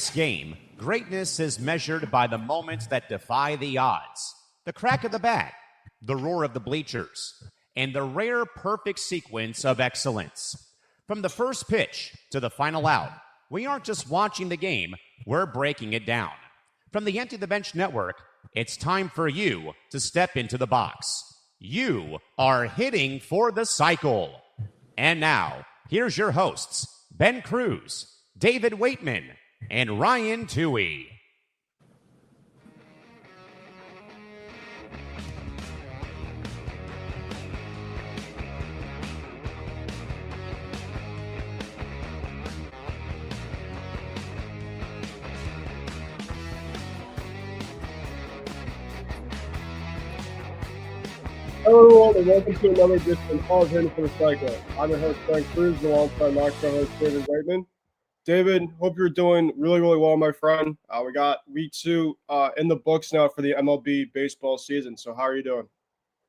this game, greatness is measured by the moments that defy the odds. The crack of the bat, the roar of the bleachers, and the rare perfect sequence of excellence. From the first pitch to the final out, we aren't just watching the game, we're breaking it down. From the Empty the Bench Network, it's time for you to step into the box. You are hitting for the cycle. And now, here's your hosts, Ben Cruz, David Waitman, and Ryan Toohey. Hello everyone, and welcome to another edition of Hitting for the Cycle. I'm your host, Ben Cruz, alongside my co-host, David Waitman. David, hope you're doing really well, my friend. We got week 2 in the books now for the MLB baseball season. So how are you doing?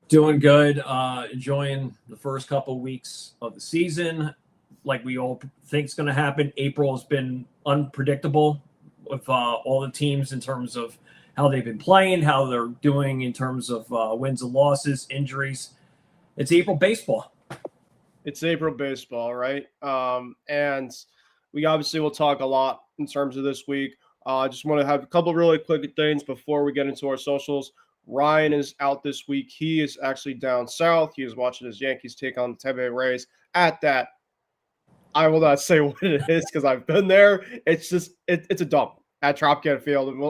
Doing good. Enjoying the first couple weeks of the season. Like we all think is going to happen. April has been unpredictable with all the teams in terms of how they've been playing, how they're doing in terms of wins and losses, injuries. It's April baseball. It's April baseball, right? And we obviously will talk a lot in terms of this week. I just want to have a couple really quick things before we get into our socials. Ryan is out this week. He is actually down south. He is watching his Yankees take on the Tampa Bay Rays. At that, I will not say what it is because I've been there. It's just it's a dump at Tropicana Field, and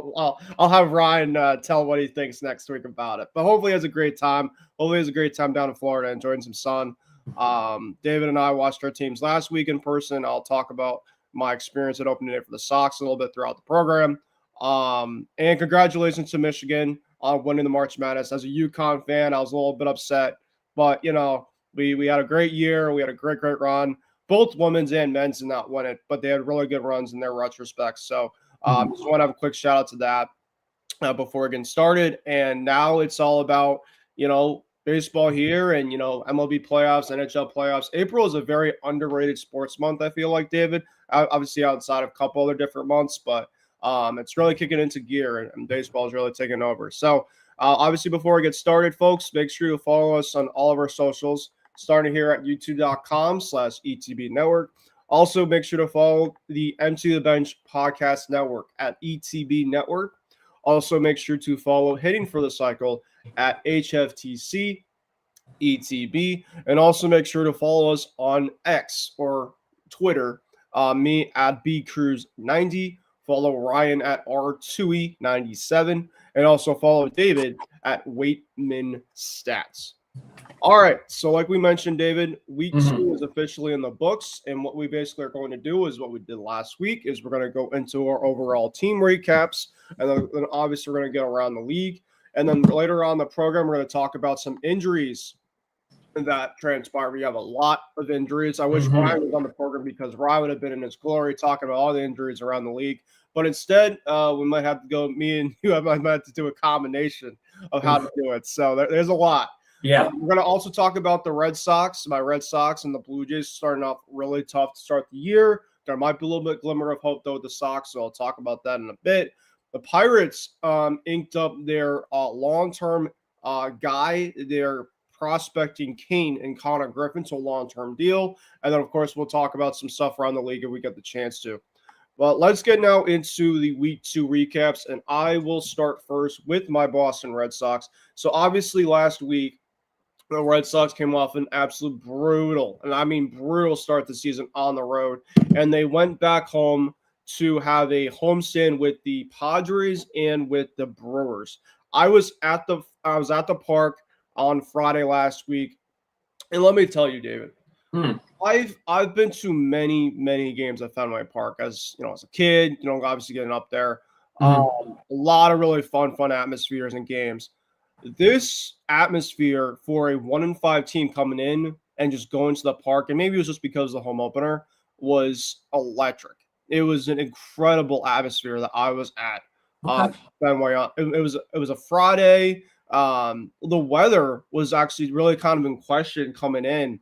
I'll have Ryan tell what he thinks next week about it. But hopefully he has a great time. Hopefully he has a great time down in Florida, enjoying some sun. David and I watched our teams last week in person. I'll talk about my experience at opening day for the Sox a little bit throughout the program. And congratulations to Michigan on winning the March Madness. As a UConn fan, I was a little bit upset, but you know, we had a great year. We had a great run. Both women's and men's did not win it, but they had really good runs in their retrospect. So just want to have a quick shout out to that before getting started. And now it's all about, you know, baseball here and, you know, MLB playoffs, NHL playoffs. April is a very underrated sports month, I feel like, David, obviously outside of a couple other different months, but it's really kicking into gear and baseball is really taking over. So obviously before we get started, folks, make sure you follow us on all of our socials, starting here at youtube.com/ETB Network. Also, make sure to follow the Empty the Bench podcast network at ETB Network. Also, make sure to follow Hitting for the Cycle at HFTC ETB. And also make sure to follow us on X or Twitter, me at BCruz90. Follow Ryan at R2E97. And also follow David at Waitman Stats. All right, so like we mentioned, David, week 2 is officially in the books, and what we basically are going to do is what we did last week is we're going to go into our overall team recaps, and then obviously we're going to get around the league, and then later on in the program we're going to talk about some injuries that transpired. We have a lot of injuries. I wish Ryan was on the program because Ryan would have been in his glory talking about all the injuries around the league, but instead we might have to go, me and you, I might have to do a combination of how to do it, so there's a lot. Yeah. We're going to also talk about the Red Sox. My Red Sox and the Blue Jays starting off really tough to start the year. There might be a little bit glimmer of hope, though, with the Sox, so I'll talk about that in a bit. The Pirates inked up their long-term guy. They're prospecting Kane and Konnor Griffin to a long-term deal. And then, of course, we'll talk about some stuff around the league if we get the chance to. But let's get now into the Week 2 recaps, and I will start first with my Boston Red Sox. So, obviously, last week, the Red Sox came off an absolute brutal, and I mean brutal start the season on the road, and they went back home to have a homestand with the Padres and with the Brewers. I was at the park on Friday last week, and let me tell you, David, I've been to many games at Fenway Park as a kid. Obviously getting up there, a lot of really fun atmospheres and games. This atmosphere for a 1-5 team coming in and just going to the park, and maybe it was just because of the home opener, was electric. It was an incredible atmosphere that I was at. Fenway. It was a Friday. The weather was actually really kind of in question coming in,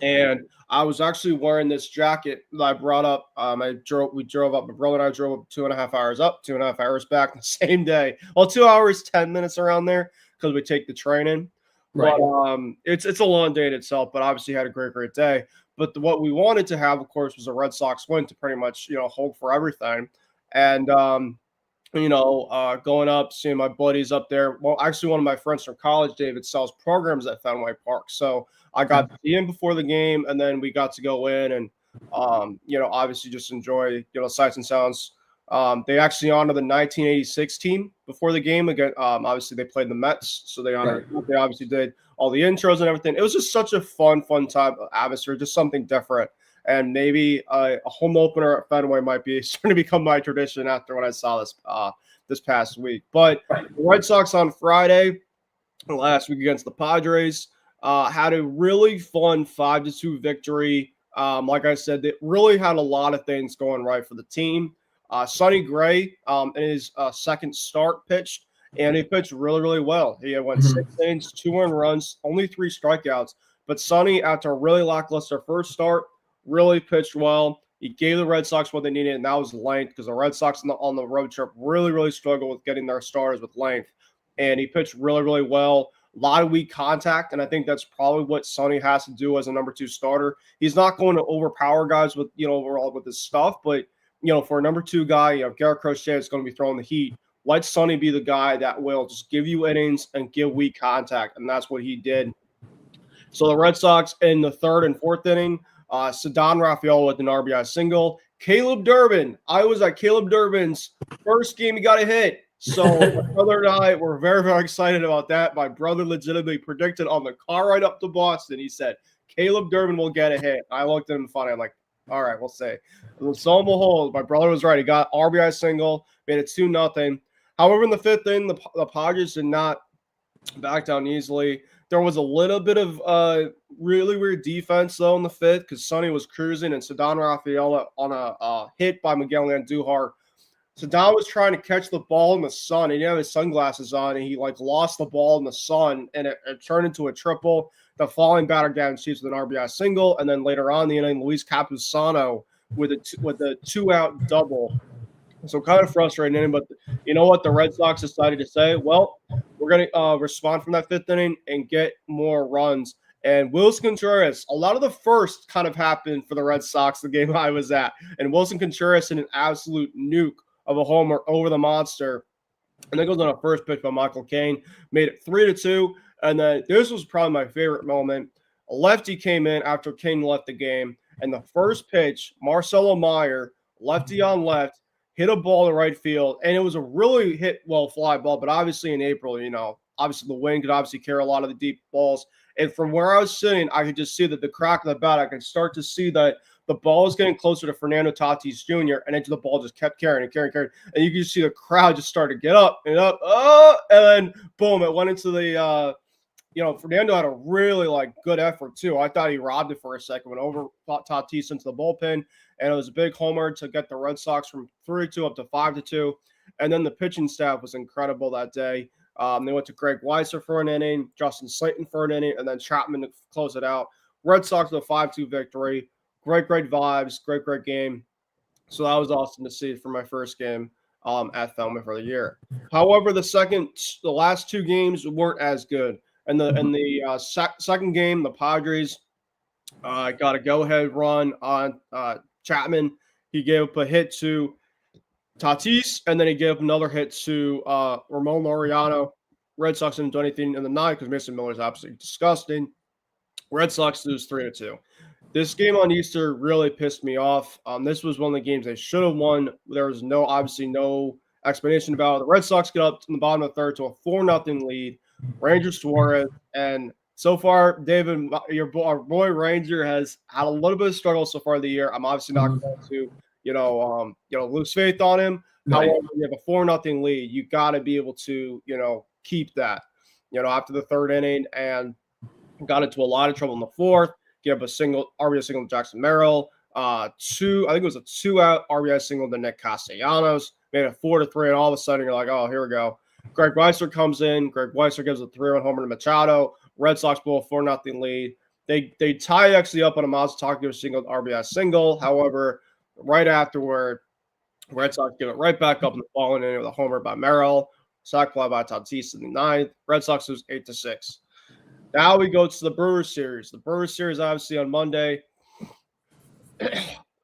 And I was actually wearing this jacket that I brought up. We drove up. My brother and I drove up 2.5 hours up, 2.5 hours back the same day. Well, 2 hours, 10 minutes around there because we take the train in. Right. But it's a long day in itself. But obviously had a great day. But what we wanted to have, of course, was a Red Sox win to pretty much hold for everything. And going up, seeing my buddies up there. Well, actually, one of my friends from college, David, sells programs at Fenway Park. So I got to see him before the game, and then we got to go in and, obviously just enjoy, sights and sounds. They actually honored the 1986 team before the game. Again, obviously, they played the Mets, so they honored. Right. They obviously did all the intros and everything. It was just such a fun type of atmosphere, just something different. And maybe a home opener at Fenway might be starting to become my tradition after what I saw this past week. But the Red Sox on Friday, last week against the Padres, had a really fun 5-2 victory. Like I said, they really had a lot of things going right for the team. Sonny Gray in his second start pitched, and he pitched really well. He went 6 innings, 2 earned runs, only 3 strikeouts. But Sonny, after a really lackluster first start, really pitched well. He gave the Red Sox what they needed, and that was length, because the Red Sox on the road trip really struggled with getting their starters with length. And he pitched really well. A lot of weak contact, and I think that's probably what Sonny has to do as a number 2 starter. He's not going to overpower guys with overall with his stuff, but for a number 2 guy, Garrett Crochet is going to be throwing the heat. Let Sonny be the guy that will just give you innings and give weak contact, and that's what he did. So the Red Sox in the 3rd and 4th inning, Ceddanne Rafael with an RBI single. Caleb Durbin. I was at Caleb Durbin's first game he got a hit. So my brother and I were very excited about that. My brother legitimately predicted on the car ride up to Boston. He said, Caleb Durbin will get a hit. I looked at him funny. I'm like, all right, we'll see. So and behold, my brother was right. He got RBI single, made it 2-0. However, in the 5th inning, the Padres did not back down easily. There was a little bit of really weird defense, though, in the 5th, because Sonny was cruising and Ceddanne Rafael on a hit by Miguel Andujar. Ceddanne was trying to catch the ball in the sun. He didn't have his sunglasses on, and he lost the ball in the sun, and it turned into a triple. The falling batter guarantees with an RBI single, and then later on the inning, Luis Campusano with a 2-out double. So kind of frustrating, but you know what? The Red Sox decided to say, well, we're going to respond from that 5th inning and get more runs. And Wilson Contreras, a lot of the first kind of happened for the Red Sox, the game I was at. And Wilson Contreras in an absolute nuke of a homer over the monster. And then goes on a first pitch by Michael Caine, made it 3-2. And then this was probably my favorite moment. A lefty came in after Caine left the game. And the first pitch, Marcelo Meyer, lefty on left, hit a ball to right field, and it was a really fly ball. But obviously in April, obviously the wind could obviously carry a lot of the deep balls. And from where I was sitting, I could just see that the crack of the bat, I could start to see that the ball was getting closer to Fernando Tatis Jr., and then the ball just kept carrying. And you could just see the crowd just start to get up and up. And then boom, it went into the Fernando had a really good effort too. I thought he robbed it for a second, went over Tatis into the bullpen, and it was a big homer to get the Red Sox from 3-2 up to 5-2. And then the pitching staff was incredible that day. They went to Greg Weisser for an inning, Justin Slayton for an inning, and then Chapman to close it out. Red Sox with a 5-2 victory. Great vibes, great game. So that was awesome to see for my first game at Fenway for the year. However, the last 2 games weren't as good. And the second game, the Padres got a go-ahead run on Chapman. He gave up a hit to Tatis, and then he gave up another hit to Ramon Laureano. Red Sox didn't do anything in the 9th because Mason Miller is absolutely disgusting. Red Sox lose 3-2. This game on Easter really pissed me off. This was one of the games they should have won. There was obviously no explanation about it. The Red Sox get up in the bottom of the 3rd to a 4-0 lead. Ranger Suarez, and so far, David, our boy Ranger has had a little bit of struggle so far of the year. I'm obviously not going to, lose faith on him. Right. However, you have a 4-0 lead. You got to be able to, keep that, after the 3rd inning, and got into a lot of trouble in the 4th. Gave up a RBI single to Jackson Merrill. I think it was a 2-out RBI single to Nick Castellanos. Made it 4-3, and all of a sudden you're like, oh, here we go. Greg Weisser comes in. Greg Weisser gives a 3-run homer to Machado. Red Sox blow a 4-0 lead. They tied actually up on a Masataka single RBI single. However, right afterward, Red Sox give it right back up in the following inning with a homer by Merrill, sac fly by Tatis in the ninth. Red Sox lose 8-6. Now we go to the Brewers series. The Brewers series, obviously, on Monday.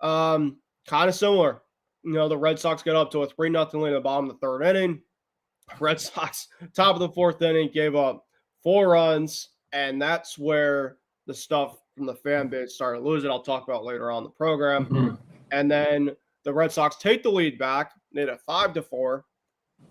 Kind of similar. The Red Sox get up to a 3-0 lead in the bottom of the third inning. Red Sox, top of the fourth inning, gave up 4 runs, and that's where the stuff from the fan base started losing. I'll talk about later on in the program. Mm-hmm. And then the Red Sox take the lead back, made it 5-4.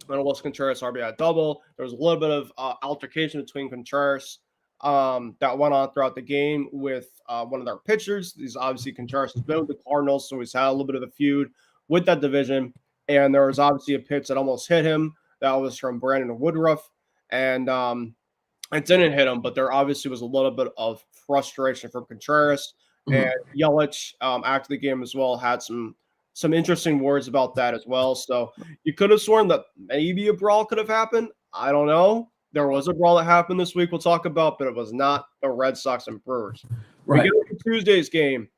And it was Contreras RBI double. There was a little bit of altercation between Contreras that went on throughout the game with one of their pitchers. These obviously Contreras has been with the Cardinals, so he's had a little bit of a feud with that division. And there was obviously a pitch that almost hit him. That was from Brandon Woodruff. And it didn't hit him, but there obviously was a little bit of frustration from Contreras. Mm-hmm. And Yelich, after the game as well, had some interesting words about that as well. So you could have sworn that maybe a brawl could have happened. I don't know. There was a brawl that happened this week we'll talk about, but it was not the Red Sox and Brewers. Right. We get to Tuesday's game,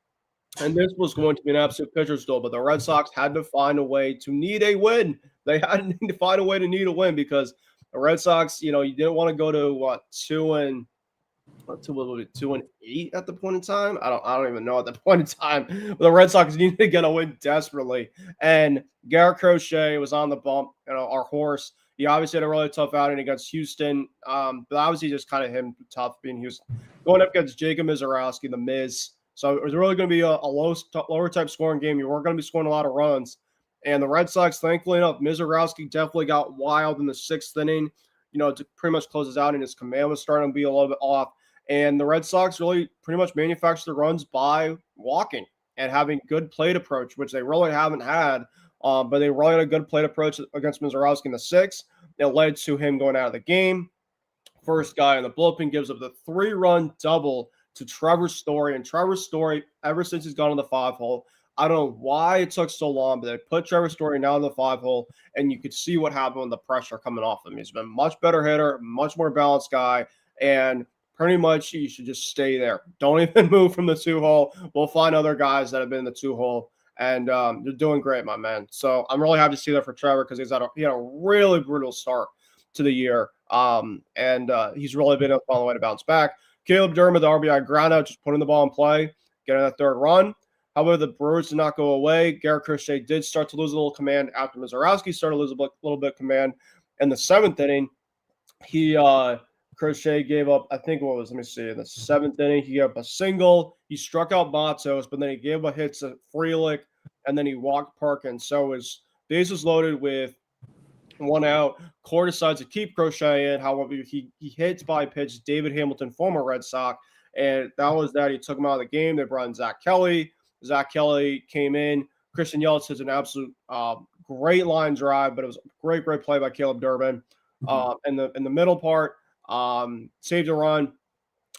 and this was going to be an absolute pitcher's duel, but the Red Sox had to find a way to need a win. They had to find a way to need a win because the Red Sox, you didn't want to go to 2-8 at the point in time. I don't even know at the point in time. But the Red Sox needed to get a win desperately. And Garrett Crochet was on the bump, our horse. He obviously had a really tough outing against Houston. But obviously just kind of him tough being Houston. Going up against Jacob Mizorowski, the Miz. So it was really going to be a lower type scoring game. You weren't going to be scoring a lot of runs. And the Red Sox, thankfully enough, Mizorowski definitely got wild in the 6th inning, to pretty much close his out, and his command was starting to be a little bit off. And the Red Sox really pretty much manufactured the runs by walking and having good plate approach, which they really haven't had. But they really had a good plate approach against Mizorowski in the 6th. It led to him going out of the game. First guy in the bullpen gives up the 3-run double to Trevor Story. And Trevor Story, ever since he's gone in the 5-hole, I don't know why it took so long, but they put Trevor Story now in the 5-hole, and you could see what happened with the pressure coming off him. He's been a much better hitter, much more balanced guy, and pretty much you should just stay there. Don't even move from the 2-hole. We'll find other guys that have been in the 2-hole, and they're doing great, my man. So I'm really happy to see that for Trevor because he had a really brutal start to the year, and he's really been on the way to bounce back. Caleb Durham with the RBI groundout, just putting the ball in play, getting that 3rd run. However, the Brewers did not go away. Garrett Crochet did start to lose a little command after Mizorowski started to lose a little bit of command. In the 7th inning, Crochet gave up, I think in the 7th inning, he gave up a single. He struck out Matos, but then he gave a hit to Frelick, and then he walked Perkins. So his bases loaded with 1 out. Core decides to keep Crochet in. However, he hits by pitch David Hamilton, former Red Sox, and that was that. He took him out of the game. They brought in Zach Kelly. Zach Kelly came in. Christian Yelich has an absolute great line drive, but it was a great play by Caleb Durbin. In the middle part, saved a run,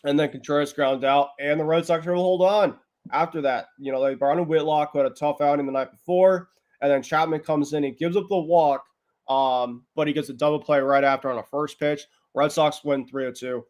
and then Contreras ground out, and the Red Sox were able to hold on after that. They brought in Whitlock, who had a tough outing the night before, and then Chapman comes in and gives up the walk, but he gets a double play right after on a first pitch. Red Sox win 3-2.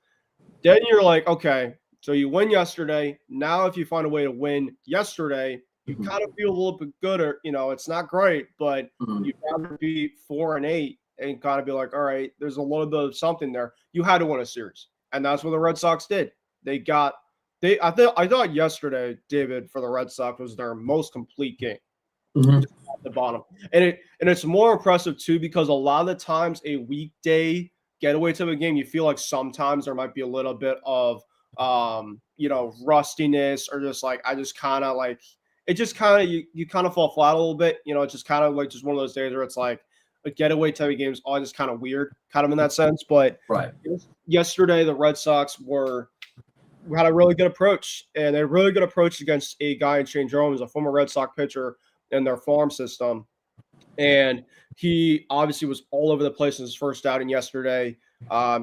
Then you're like, okay, so you win yesterday. Now if you find a way to win yesterday, you kind of feel a little bit gooder. It's not great, but you'd rather be 4-8 and kind of be like, all right, there's a little bit of something there. You had to win a series, and that's what the Red Sox did. I thought yesterday, David, for the Red Sox was their most complete game. At the bottom, and it's more impressive too because a lot of the times a weekday getaway type of game, you feel like sometimes there might be a little bit of rustiness, or just like you kind of fall flat a little bit. It's just kind of like just one of those days where it's like a getaway type of games all just kind of weird, kind of in that sense. But yesterday the Red Sox had a really good approach, and a really good approach against a guy in Shane Jerome, who's a former Red Sox pitcher in their farm system. And he obviously was all over the place in his first outing yesterday.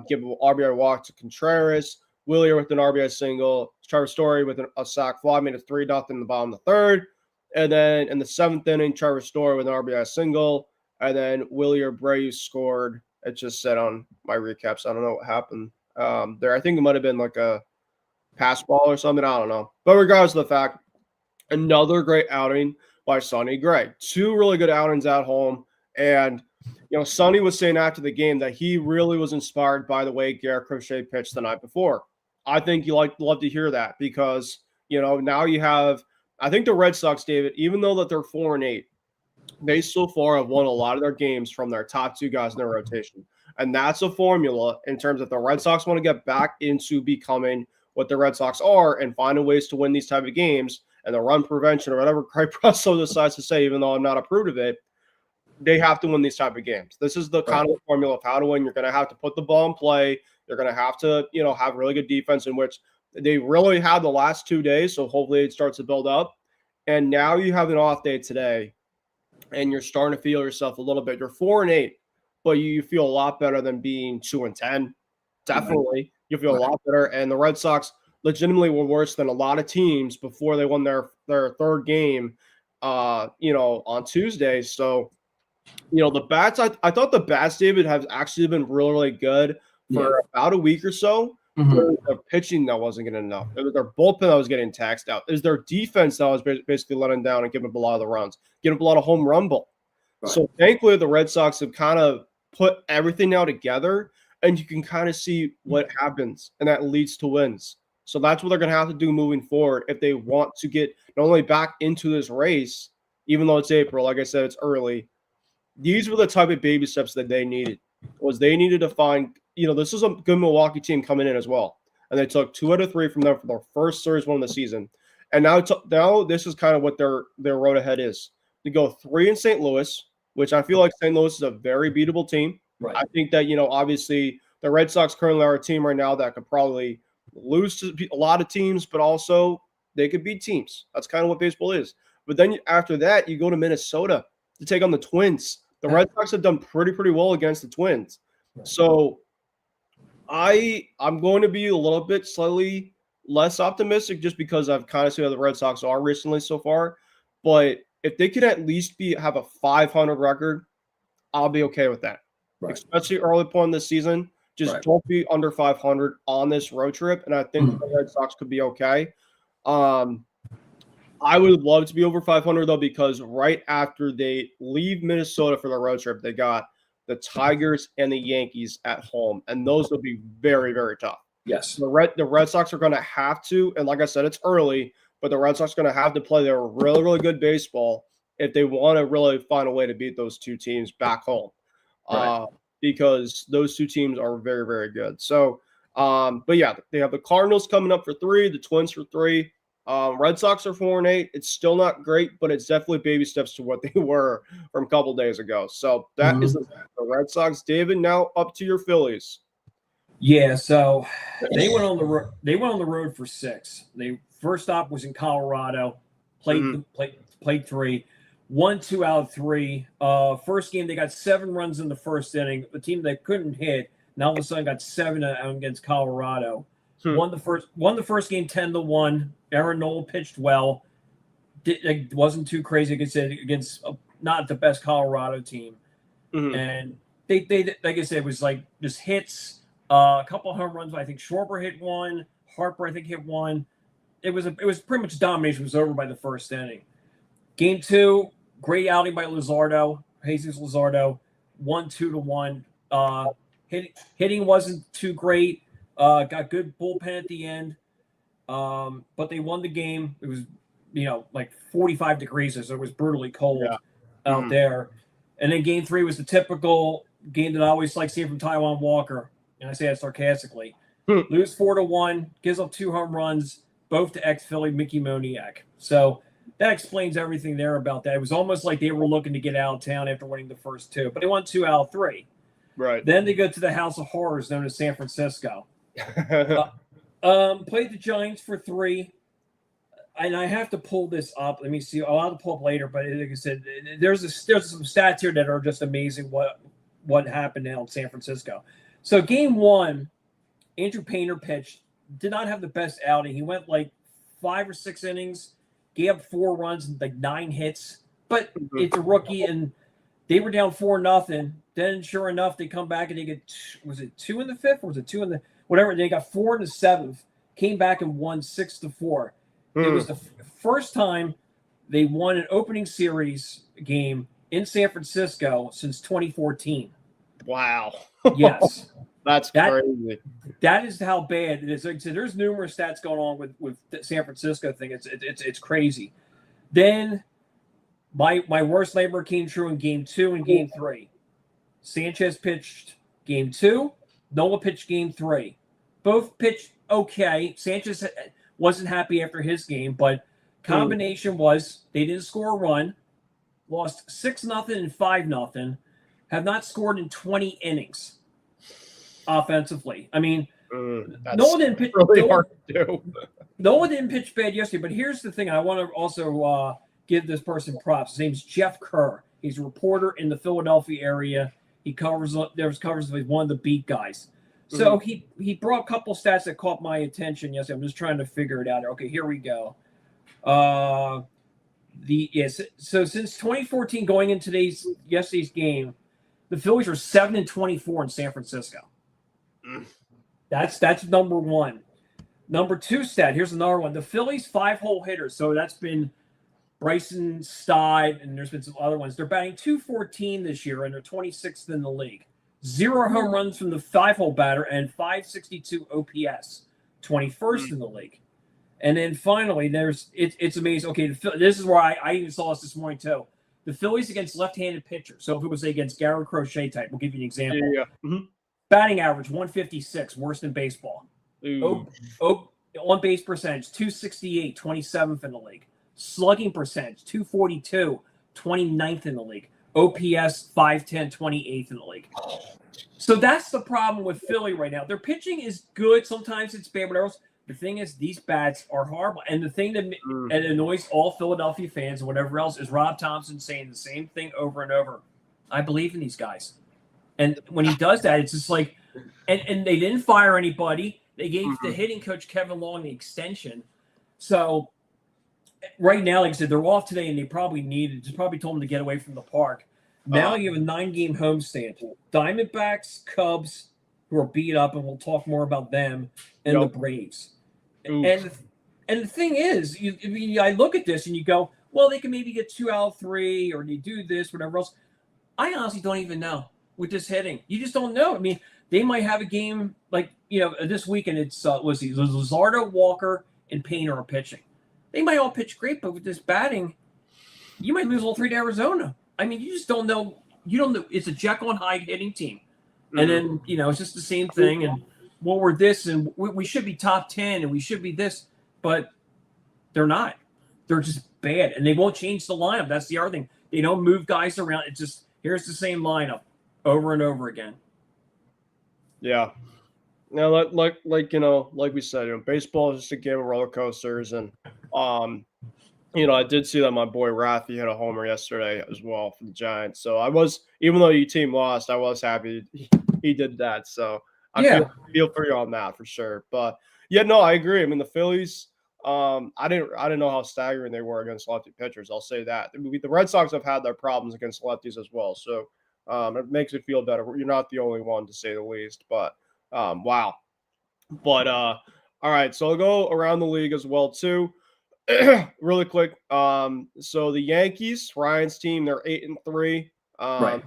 Give an RBI walk to Contreras, Willier with an RBI single, Trevor Story with a sac fly, made it 3-0 in the bottom of the 3rd. And then in the 7th inning, Trevor Story with an RBI single, and then Willier Brace scored. It just said on my recaps, I don't know what happened there. I think it might have been like a pass ball or something. I don't know. But regardless of the fact, another great outing by Sonny Gray. 2 really good outings at home. And, Sonny was saying after the game that he really was inspired by the way Garrett Crochet pitched the night before. I think you love to hear that because, now you have, I think the Red Sox, David, even though that they're 4-8, they so far have won a lot of their games from their top 2 guys in their rotation. And that's a formula in terms of the Red Sox want to get back into becoming what the Red Sox are and finding ways to win these type of games and the run prevention or whatever Craig Breslow decides to say, even though I'm not approved of it, they have to win these type of games. This is the kind of formula of how to win. You're going to have to put the ball in play. You're going to have to, have really good defense, in which they really had the last 2 days. So hopefully it starts to build up. And now you have an off day today and you're starting to feel yourself a little bit. You're 4-8, but you feel a lot better than being 2-10. Definitely. You feel a lot better. And the Red Sox legitimately were worse than a lot of teams before they won their third game, on Tuesday. So, the bats, I thought the bats, David, have actually been really, really good for about a week or so. The pitching that wasn't getting enough. It was their bullpen that was getting taxed out. It was their defense that was basically letting down and giving up a lot of the runs, giving up a lot of home run ball. Right. So thankfully, the Red Sox have kind of put everything now together, and you can kind of see what happens, and that leads to wins. So that's what they're going to have to do moving forward if they want to get not only back into this race, even though it's April, like I said, it's early. These were the type of baby steps that they needed. They needed to find, this is a good Milwaukee team coming in as well. And they took 2 out of 3 from them for their first series win of the season. And now this is kind of what their road ahead is. To go 3 in St. Louis, which I feel like St. Louis is a very beatable team. Right. I think that, obviously the Red Sox currently are a team right now that could probably lose to a lot of teams, but also they could beat teams. That's kind of what baseball is. But then after that, you go to Minnesota to take on the Twins. The Red Sox have done pretty well against the Twins. So I'm going to be a little bit slightly less optimistic just because I've kind of seen how the Red Sox are recently so far. But if they could at least have a 500 record, I'll be okay with that. Right. Especially early point in the season. Just don't be under 500 on this road trip, and I think the Red Sox could be okay. I would love to be over 500, though, because right after they leave Minnesota for the road trip, they got the Tigers and the Yankees at home, and those will be very, very tough. Yes. The Red Sox are going to have to, and like I said, it's early, but the Red Sox are going to have to play their really, really good baseball if they want to really find a way to beat those 2 teams back home. Right. Because those 2 teams are very, very good. So, but yeah, they have the Cardinals coming up for 3, the Twins for 3. Red Sox are 4-8. It's still not great, but it's definitely baby steps to what they were from a couple days ago. So that is the Red Sox. David, now up to your Phillies. Yeah, so they went on the road. They went on the road for 6. They first stop was in Colorado. Played 3. 1 2 out of 3. First game they got 7 runs in the first inning. The team that couldn't hit now all of a sudden got 7 against Colorado. Won the first game 10-1. Aaron Nola pitched well. It wasn't too crazy against not the best Colorado team. And they like I said, it was like just hits, a couple of home runs. I think Schwarber hit 1. Harper I think hit 1. It was pretty much domination. It was over by the first inning. Game 2, great outing by Luzardo, Jesus Luzardo, 1-2-1. Hitting wasn't too great. Got good bullpen at the end. But they won the game. It was, like 45 degrees, so it was brutally cold out there. And then game 3 was the typical game that I always like seeing from Taijuan Walker, and I say that sarcastically. Lose 4-1, gives up 2 home runs, both to ex-Philly Mickey Moniak. So that explains everything there about that. It was almost like they were looking to get out of town after winning the first 2, but they won 2 out of 3. Right. Then they go to the House of Horrors known as San Francisco. Played the Giants for 3. And I have to pull this up. Let me see. I'll have to pull up later, but like I said, there's some stats here that are just amazing what happened now in San Francisco. So game 1, Andrew Painter pitched, did not have the best outing. He went like 5 or 6 innings, gave up 4 runs and like 9 hits. But it's a rookie, and they were down 4-0. Then sure enough, they come back and they get, was it 2 in the 5th or was it 2 in the whatever? They got 4 in the 7th. came back and won 6-4. It was the first time they won an opening series game in San Francisco since 2014. Wow. Yes. That's crazy. That is how bad it is. Like I said, there's numerous stats going on with the San Francisco thing. It's crazy. Then my worst nightmare came true in Game 2 and Game 3. Sanchez pitched Game 2. Nola pitched Game 3. Both pitched okay. Sanchez wasn't happy after his game, but combination was they didn't score a run, lost 6-0 and 5-0, have not scored in 20 innings offensively. I mean, Nola didn't pitch really hard to do. Nola didn't pitch bad yesterday, but here's the thing. I want to also give this person props. His name's Jeff Kerr. He's a reporter in the Philadelphia area. He covers with one of the beat guys. So he brought a couple stats that caught my attention yesterday. I'm just trying to figure it out. Okay, here we go. So since 2014, going into yesterday's game, the Phillies are 7-24 in San Francisco. That's number one. Number 2 stat. Here's another one. The Phillies 5-hole hitters. So that's been Bryson Stott, and there's been some other ones. They're batting .214 this year, and they're 26th in the league. 0 home runs from the 5-hole batter and .562 OPS, 21st in the league. And then finally, it's amazing. Okay, this is where I even saw this morning too. The Phillies against left-handed pitchers. So if it was against Garrett Crochet type, we'll give you an example. Yeah. Batting average 156, worst in baseball. On base percentage 268, 27th in the league. Slugging percentage 242, 29th in the league. OPS 510, 28th in the league. So that's the problem with Philly right now. Their pitching is good. Sometimes it's bad, whatever else. The thing is, these bats are horrible. And the thing that annoys all Philadelphia fans and whatever else is Rob Thompson saying the same thing over and over. I believe in these guys. And when he does that, it's just like, and they didn't fire anybody. They gave the hitting coach, Kevin Long, the extension. So right now, like I said, they're off today, and they probably told them to get away from the park. Now you have a 9-game homestand. Diamondbacks, Cubs, who are beat up, and we'll talk more about them, and the Braves. And the thing is, I look at this and you go, well, they can maybe get 2 out of 3, or they do this, whatever else. I honestly don't even know with this hitting. You just don't know. I mean, they might have a game like this weekend. It's Luzardo, Walker, and Painter are pitching. They might all pitch great, but with this batting, you might lose all 3 to Arizona. I mean, you just don't know. You don't know. It's a Jekyll and Hyde hitting team. And then, it's just the same thing. And, well, we're this, and we should be top 10, and we should be this. But they're not. They're just bad. And they won't change the lineup. That's the other thing. They don't move guys around. It's just, here's the same lineup over and over again. Yeah. Now, like we said, baseball is just a game of roller coasters. And, I did see that my boy Rafi hit a homer yesterday as well for the Giants. So even though your team lost, I was happy he did that. So I feel for you on that for sure. But yeah, no, I agree. I mean, the Phillies, I didn't know how staggering they were against lefty pitchers. I'll say that. The Red Sox have had their problems against lefties as well. So it makes it feel better. You're not the only one, to say the least. But wow. But all right, so I'll go around the league as well too. Really quick. So the Yankees, Ryan's team, they're 8-3. Right.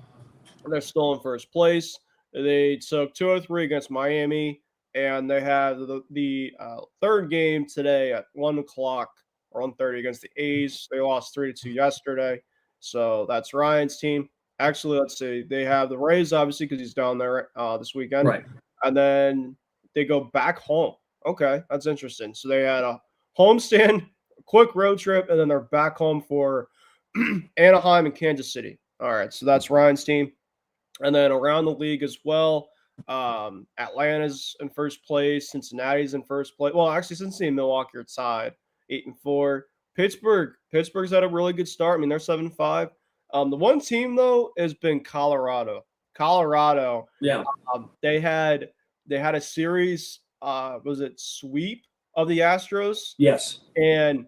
They're still in first place. They took 2-3 against Miami, and they have the third game today at 1:00 or 1:30 against the A's. They lost 3-2 yesterday. So that's Ryan's team. Actually, let's see. They have the Rays, obviously, because he's down there this weekend. Right. And then they go back home. Okay, that's interesting. So they had a homestand, a quick road trip, and then they're back home for Anaheim and Kansas City. All right, so that's Ryan's team. And then around the league as well, Atlanta's in first place. Cincinnati's in first place. Well, actually, Cincinnati and Milwaukee are tied, 8-4. Pittsburgh's had a really good start. I mean, they're 7-5. The one team, though, has been Colorado. Yeah. They had a series, was it sweep of the Astros? Yes. And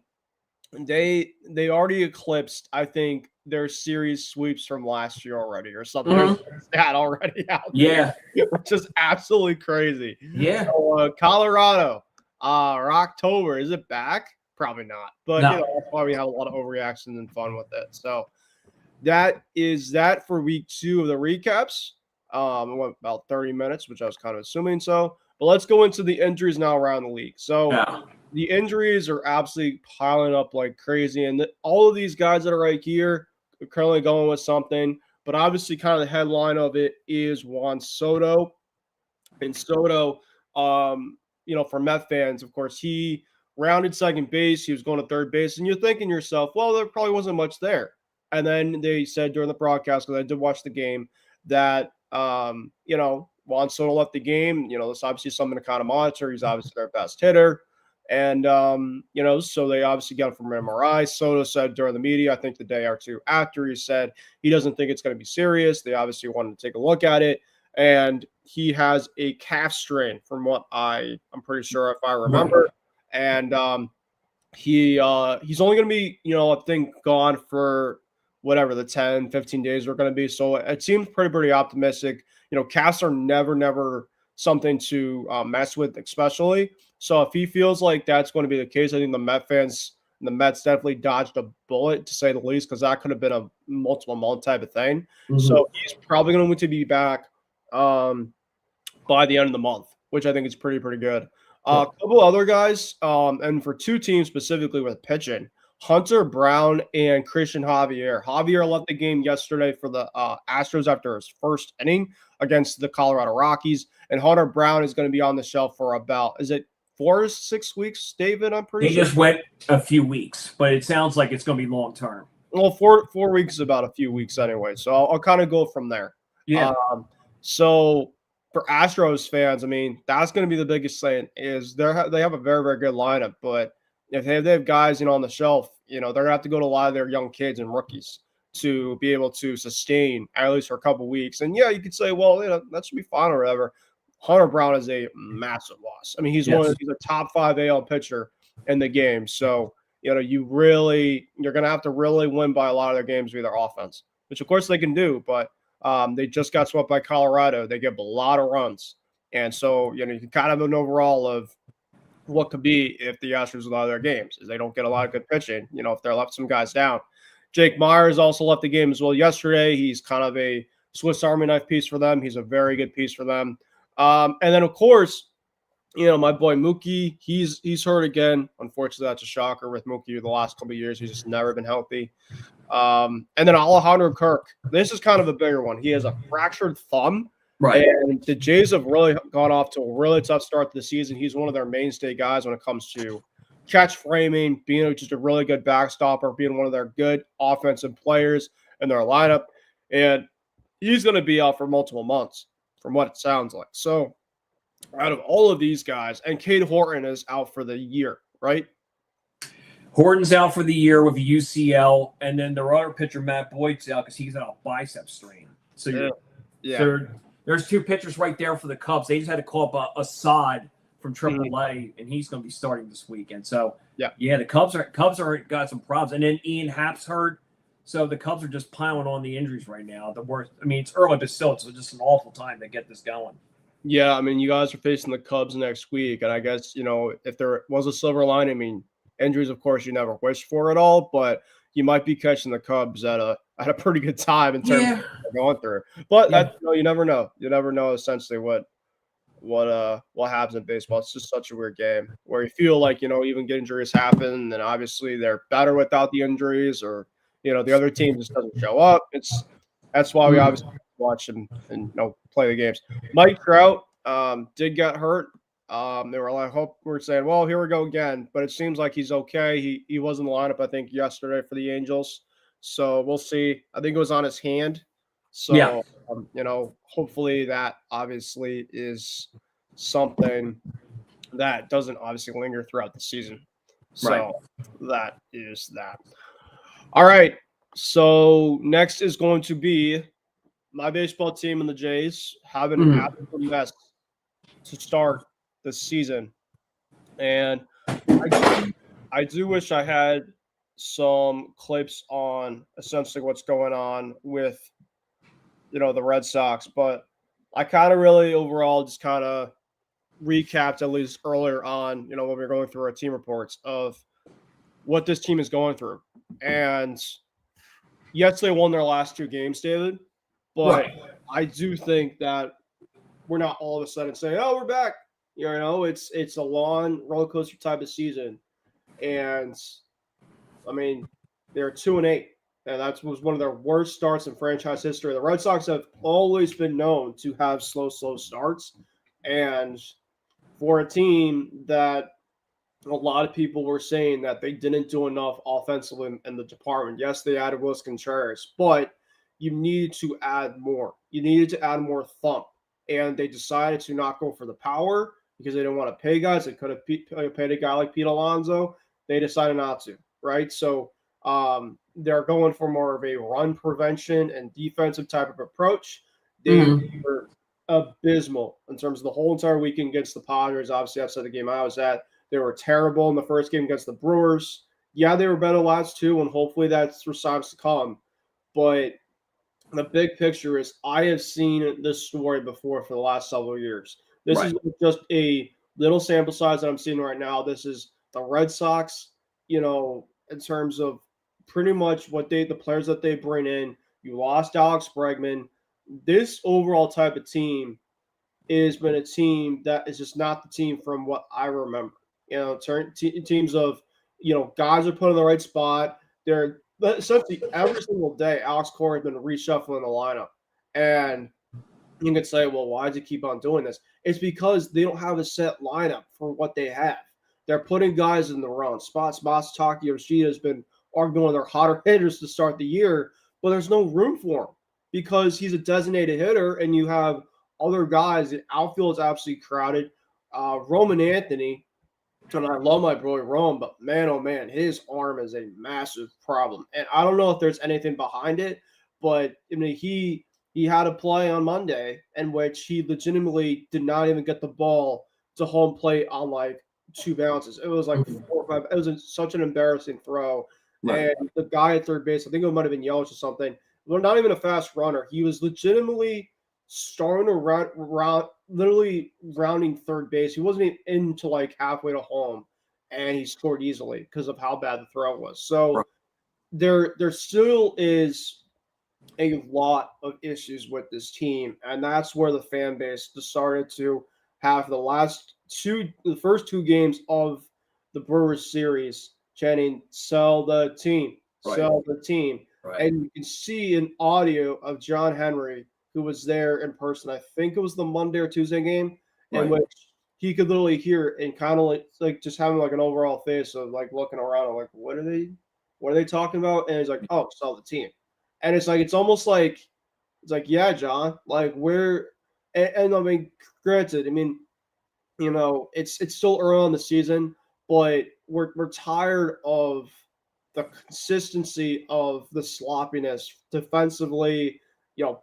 they already eclipsed, I think, their series sweeps from last year already, or something. There's that already out there. Yeah. Which is absolutely crazy. Yeah. So, Colorado, or October. Is it back? Probably not. But No. you know, that's why we have a lot of overreactions and fun with it. So that is that for week 2 of the recaps. It went about 30 minutes, which I was kind of assuming so. But let's go into the injuries now around the league. So the injuries are absolutely piling up like crazy. And all of these guys that are right here are currently going with something. But obviously, kind of the headline of it is Juan Soto. And Soto, you know, for Met fans, of course, he rounded second base. He was going to third base. And you're thinking to yourself, well, there probably wasn't much there. And then they said during the broadcast, because I did watch the game, that, you know, Juan Soto left the game. You know, that's obviously something to kind of monitor. He's obviously their best hitter. And, you know, so they obviously got it from MRI. Soto said during the media, I think the day or two after, he said he doesn't think it's going to be serious. They obviously wanted to take a look at it. And he has a calf strain from what I'm pretty sure if I remember. And he's only going to be, you know, I think gone for whatever the 10, 15 days are going to be. So it seems pretty optimistic. You know, calves are never something to mess with, especially. So if he feels like that's going to be the case, I think the Met fans and the Mets definitely dodged a bullet, to say the least, because that could have been a multiple month type of thing. Mm-hmm. So he's probably going to be back by the end of the month, which I think is pretty good. A couple other guys, and for two teams specifically with pitching, Hunter Brown and Christian Javier. Javier left the game yesterday for the Astros after his first inning against the Colorado Rockies, and Hunter Brown is going to be on the shelf for about, is it 4 or 6 weeks, David? I'm pretty sure. He just went a few weeks, but it sounds like it's going to be long term. Well, 4 weeks is about a few weeks anyway, so I'll kind of go from there. Yeah. So for Astros fans, I mean, that's going to be the biggest thing is they have a very good lineup, but if they have guys, you know, on the shelf, you know, they're going to have to go to a lot of their young kids and rookies to be able to sustain at least for a couple weeks. And yeah, you could say, well, you know, that should be fine or whatever. Hunter Brown is a massive loss. I mean, he's he's a top 5 AL pitcher in the game. So, you know, you're going to have to really win by a lot of their games with their offense, which of course they can do, but they just got swept by Colorado. They give a lot of runs. And so, you know, you can kind of have an overall of what could be if the Astros allow their games, is they don't get a lot of good pitching, you know, if they're left some guys down. Jake Myers also left the game as well yesterday. He's kind of a Swiss Army knife piece for them. He's a very good piece for them. And then, of course, you know, my boy Mookie, he's hurt again. Unfortunately, that's a shocker with Mookie the last couple of years. He's just never been healthy. And then Alejandro Kirk. This is kind of a bigger one. He has a fractured thumb. Right. And the Jays have really gone off to a really tough start to the season. He's one of their mainstay guys when it comes to catch framing, being just a really good backstopper, being one of their good offensive players in their lineup. And he's going to be out for multiple months from what it sounds like. So out of all of these guys, and Cade Horton is out for the year, right? Horton's out for the year with a UCL, and then their other pitcher, Matt Boyd's out because he's on a bicep strain. So there's 2 pitchers right there for the Cubs. They just had to call up Assad from AAA, and he's going to be starting this weekend. So the Cubs are got some problems, and then Ian Happ's hurt. So the Cubs are just piling on the injuries right now. The worst. I mean, it's early, but still, it's just an awful time to get this going. Yeah, I mean, you guys are facing the Cubs next week, and I guess, you know, if there was a silver line, I mean, injuries, of course, you never wish for at all, but you might be catching the Cubs at a pretty good time in terms of what they're going through. But that, you know, you never know. You never know essentially what happens in baseball. It's just such a weird game where you feel like, you know, even injuries happen, and obviously they're better without the injuries, or, you know, the other team just doesn't show up. That's why we obviously watch and you know, play the games. Mike Trout did get hurt. They were like, we're saying, well, here we go again, but it seems like he's okay. He was in the lineup, I think, yesterday for the Angels. So we'll see. I think it was on his hand. So, you know, hopefully that obviously is something that doesn't obviously linger throughout the season. So that is that. All right. So next is going to be my baseball team and the Jays having an absolute mess to start the season. And I do wish I had some clips on essentially what's going on with, you know, the Red Sox, but I kind of really overall just kind of recapped at least earlier on, when we were going through our team reports of what this team is going through. And yes, they won their last 2 games, David, but I do think that we're not all of a sudden saying, "Oh, we're back." It's a long roller coaster type of season, and I mean, they're 2-8, and that was one of their worst starts in franchise history. The Red Sox have always been known to have slow starts, and for a team that a lot of people were saying that they didn't do enough offensively in the department. Yes, they added Willis Contreras, but you needed to add more. You needed to add more thump, and they decided to not go for the power because they didn't want to pay guys. They could have paid a guy like Pete Alonso. They decided not to, right? So they're going for more of a run prevention and defensive type of approach. They were abysmal in terms of the whole entire weekend against the Padres. Obviously, outside the game I was at, they were terrible in the first game against the Brewers. Yeah, they were better last 2, and hopefully that's for signs to come. But the big picture is I have seen this story before for the last several years. This is just a little sample size that I'm seeing right now. This is the Red Sox, in terms of pretty much the players that they bring in. You lost Alex Bregman. This overall type of team has been a team that is just not the team from what I remember. Teams of, guys are put in the right spot. They're essentially every single day, Alex Cora has been reshuffling the lineup. And you can say, well, why does he keep on doing this? It's because they don't have a set lineup for what they have. They're putting guys in the wrong spots. Masataka Yoshida has been arguing one of their hotter hitters to start the year, but there's no room for him because he's a designated hitter, and you have other guys. The outfield is absolutely crowded. Roman Anthony, and I love my boy Rome, but man, oh man, his arm is a massive problem. And I don't know if there's anything behind it, but I mean, he had a play on Monday in which he legitimately did not even get the ball to home plate on like 2 bounces. It was like 4 or 5. It was such an embarrassing throw. Right. And the guy at third base, I think it might have been Yelich or something. Well, not even a fast runner. He was legitimately starting to literally rounding third base. He wasn't even into like halfway to home, and he scored easily because of how bad the throw was. So there still is a lot of issues with this team, and that's where the fan base started to have the first 2 games of the Brewers series chanting "Sell the team, sell the team," and you can see an audio of John Henry, who was there in person. I think it was the Monday or Tuesday game, in which he could literally hear and kind of like just having like an overall face of like looking around and like, what are they talking about? And he's like, oh, sell the team. And it's like, it's almost like, yeah, John, like and I mean, granted, I mean, it's still early in the season, but we're tired of the consistency of the sloppiness defensively.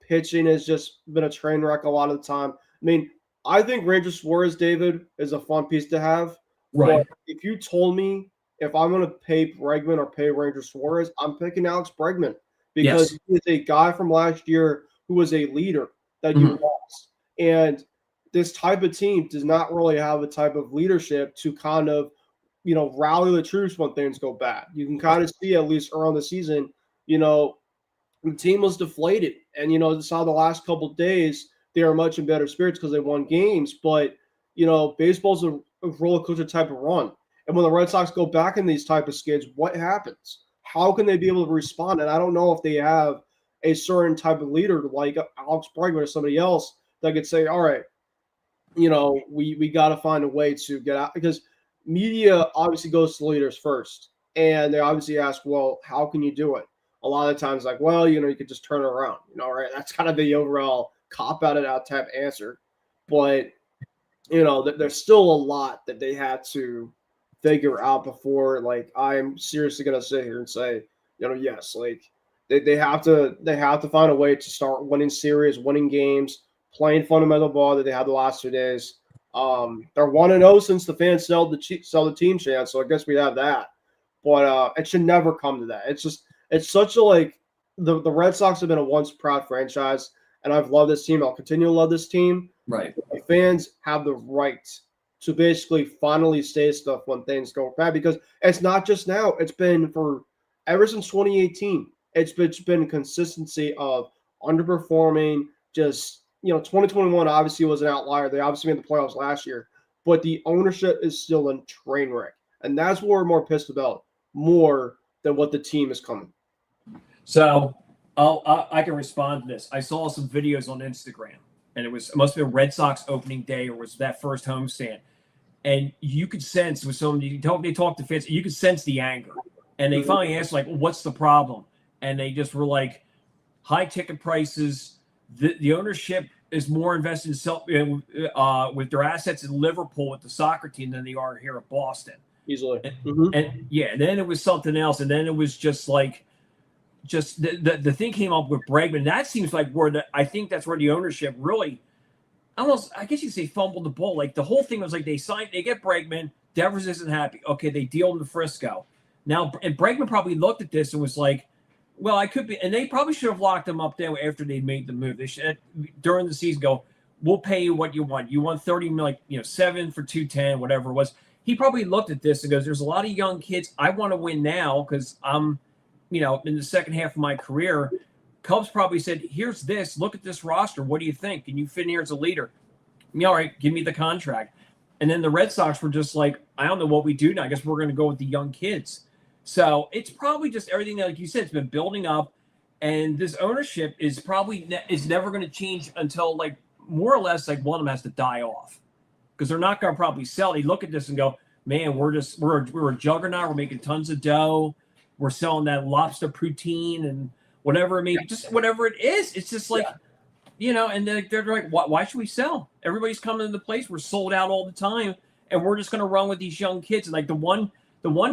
Pitching has just been a train wreck a lot of the time. I mean, I think Ranger Suarez, David, is a fun piece to have. Right. But if you told me if I'm going to pay Bregman or pay Ranger Suarez, I'm picking Alex Bregman because he is a guy from last year who was a leader that you lost. And this type of team does not really have a type of leadership to kind of, rally the troops when things go bad. You can kind of see, at least early in the season, the team was deflated. And, saw the last couple of days, they are much in better spirits because they won games. But, baseball's a roller coaster type of run. And when the Red Sox go back in these type of skids, what happens? How can they be able to respond? And I don't know if they have a certain type of leader like Alex Bregman or somebody else that could say, all right, we got to find a way to get out, because media obviously goes to leaders first. And they obviously ask, well, how can you do it? A lot of times, like, well, you could just turn it around, right? That's kind of the overall cop out type answer. But, there's still a lot that they had to figure out before, like, I'm seriously going to sit here and say, yes, like they have to find a way to start winning series, winning games, playing fundamental ball that they had the last 2 days. They're 1-0 since the fans sell the team chance, so I guess we have that. But it should never come to that. It's such a the Red Sox have been a once proud franchise, and I've loved this team. I'll continue to love this team. Right. My fans have the right to basically finally say stuff when things go bad, because it's not just now. It's been for ever since 2018. It's been consistency of underperforming. Just 2021 obviously was an outlier. They obviously made the playoffs last year, but the ownership is still a train wreck, and that's what we're more pissed about, more than what the team is coming. So I can respond to this. I saw some videos on Instagram, and it must have been Red Sox opening day, or was that first homestand. And you could sense with they talked to fans, you could sense the anger. And they finally asked, like, well, what's the problem? And they just were like, high ticket prices. The ownership is more invested with their assets in Liverpool with the soccer team than they are here at Boston. Easily. And then it was something else. And then it was just like, the thing came up with Bregman. That seems like I think that's where the ownership really, I guess you could say, fumbled the ball. Like, the whole thing was like, they get Bregman, Devers isn't happy. Okay, they deal him to Frisco. Now, and Bregman probably looked at this and was like, well, I could be, and they probably should have locked him up there after they made the move. They should, during the season, go, we'll pay you what you want. You want 30 million, 7 for 210, whatever it was. He probably looked at this and goes, there's a lot of young kids. I want to win now because I'm, in the second half of my career. Cubs probably said, here's this. Look at this roster. What do you think? Can you fit in here as a leader? All right, give me the contract. And then the Red Sox were just like, I don't know what we do now. I guess we're going to go with the young kids. So it's probably just everything that, like you said, it's been building up. And this ownership is never going to change until, like, more or less, like, one of them has to die off. Because they're not going to probably sell. They look at this and go, man, we're a juggernaut. We're making tons of dough. We're selling that lobster poutine and whatever it may be, just whatever it is. It's just like, and they're like, why should we sell? Everybody's coming to the place. We're sold out all the time, and we're just going to run with these young kids. And like the one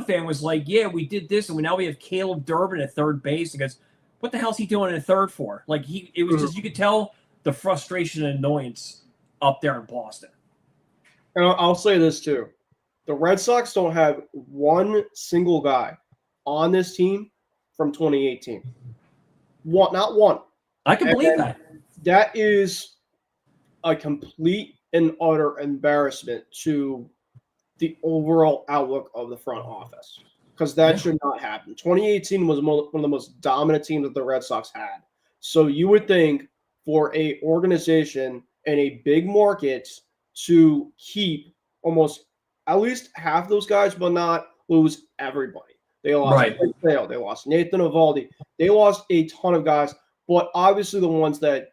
fan was like, yeah, we did this, and now we have Caleb Durbin at third base. He goes, what the hell's he doing in third for? Like, it was just, you could tell the frustration and annoyance up there in Boston. And I'll say this too. The Red Sox don't have one single guy on this team from 2018. Not one. I can believe that. That is a complete and utter embarrassment to the overall outlook of the front office, because that should not happen. 2018 was one of the most dominant teams that the Red Sox had. So you would think for a organization in a big market to keep almost at least half those guys, but not lose everybody. They lost Sale, they lost Nathan Eovaldi, they lost a ton of guys, but obviously the ones that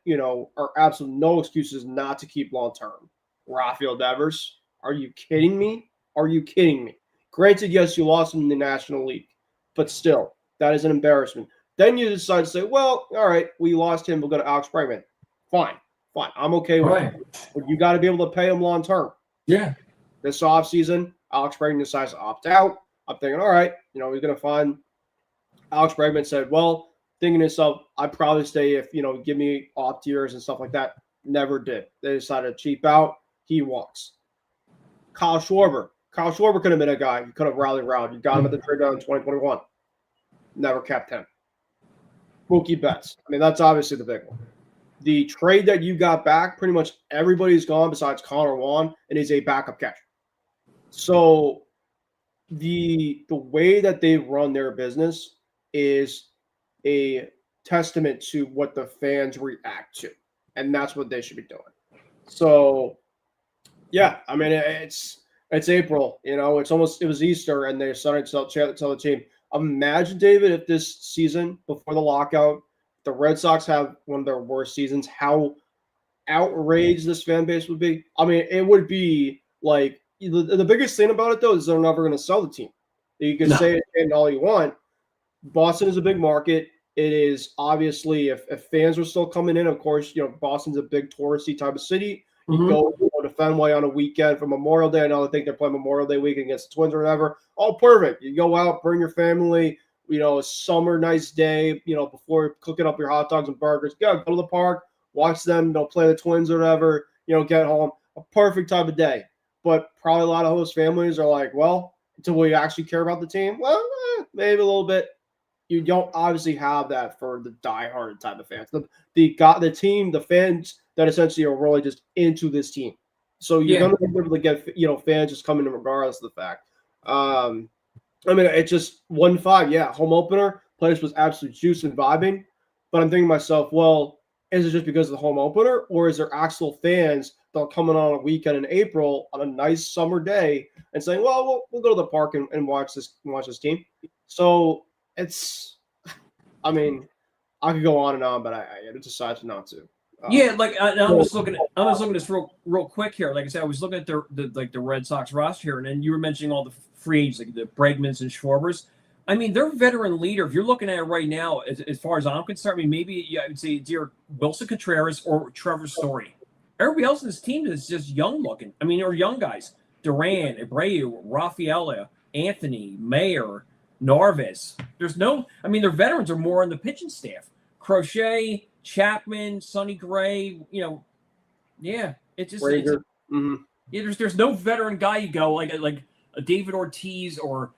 are absolutely no excuses not to keep long term. Rafael Devers, are you kidding me? Are you kidding me? Granted, yes, you lost in the National League, but still, that is an embarrassment. Then you decide to say, well, all right, we lost him, we'll go to Alex Bregman. Fine, I'm okay with it. But you got to be able to pay him long term. Yeah. This offseason, Alex Bregman decides to opt out. I'm thinking, all right, he's going to find. Alex Bregman said, well, thinking to himself, I'd probably stay if, give me opt years and stuff like that. Never did. They decided to cheap out. He walks. Kyle Schwarber could have been a guy. You could have rallied around. You got him at the trade deadline in 2021. Never kept him. Mookie Betts. I mean, that's obviously the big one. The trade that you got back, pretty much everybody's gone besides Connor Juan, and he's a backup catcher. So the way that they run their business is a testament to what the fans react to, and that's what they should be doing. So, yeah, I mean, it's April. It was Easter, and they started to tell the team. Imagine, David, if this season before the lockout, the Red Sox have one of their worst seasons, how outraged this fan base would be. I mean, it would be like the biggest thing about it, though, is they're never going to sell the team. You can say it all you want. Boston is a big market. It is obviously, if fans are still coming in, of course, Boston's a big touristy type of city. You go to Fenway on a weekend for Memorial Day. I know they think they're playing Memorial Day weekend against the Twins or whatever. Oh, perfect. You go out, bring your family, a summer nice day, before cooking up your hot dogs and burgers. Go to the park, watch them, play the Twins or whatever, get home. A perfect type of day. But probably a lot of host families are like, well, until we actually care about the team, well, maybe a little bit. You don't obviously have that for the diehard type of fans. The team, the fans that essentially are really just into this team. So you're going to be able to get, fans just coming in regardless of the fact. It's just 1-5. Yeah, home opener. Place was absolute juice and vibing. But I'm thinking to myself, well, is it just because of the home opener, or is there actual fans that are coming on a weekend in April on a nice summer day and saying, well, we'll go to the park and watch this team? So it's, I could go on and on, but I decided not to. I'm just looking at this real quick here. Like I said, I was looking at the Red Sox roster here, and then you were mentioning all the free agents, like the Bregmans and Schwarbers. Their veteran leader, if you're looking at it right now, as far as I'm concerned, maybe I would say either Wilson Contreras or Trevor Story. Everybody else in this team is just young looking. Or young guys. Duran, Abreu, Rafaela, Anthony, Mayer, Narvaez. Their veterans are more on the pitching staff. Crochet, Chapman, Sonny Gray, it's just there's no veteran guy you go like a David Ortiz or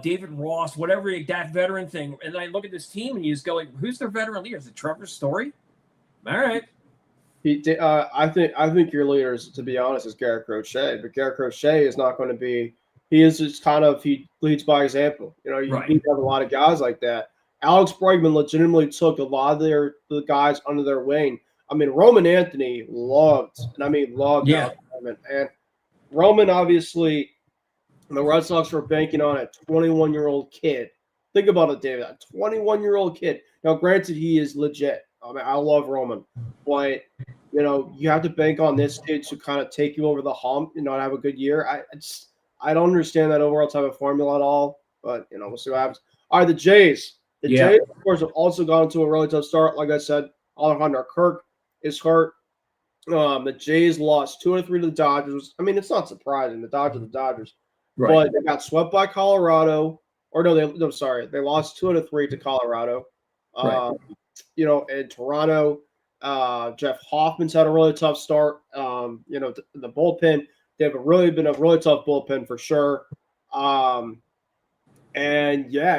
David Ross, whatever that veteran thing. And I look at this team and you just go like, who's their veteran leader? Is it Trevor Story? All right. I think your leader, to be honest, is Garrett Crochet, but Garrett Crochet is not going to be. He is just he leads by example. You need to have a lot of guys like that. Alex Bregman legitimately took a lot of the guys under their wing. Roman Anthony loved. Yeah. And Roman, obviously, the Red Sox were banking on a 21-year-old kid. Think about it, David. A 21-year-old kid. Now, granted, he is legit. I love Roman. But, you have to bank on this kid to kind of take you over the hump, and have a good year. I don't understand that overall type of formula at all. But, we'll see what happens. All right, the Jays. The Jays, of course, have also gone to a really tough start. Like I said, Alejandro Kirk is hurt. The Jays lost 2-3 to the Dodgers. It's not surprising. The Dodgers. Right. But they got swept by Colorado. They lost 2-3 to Colorado. Right. In Toronto, Jeff Hoffman's had a really tough start. The bullpen, they've been a really tough bullpen for sure.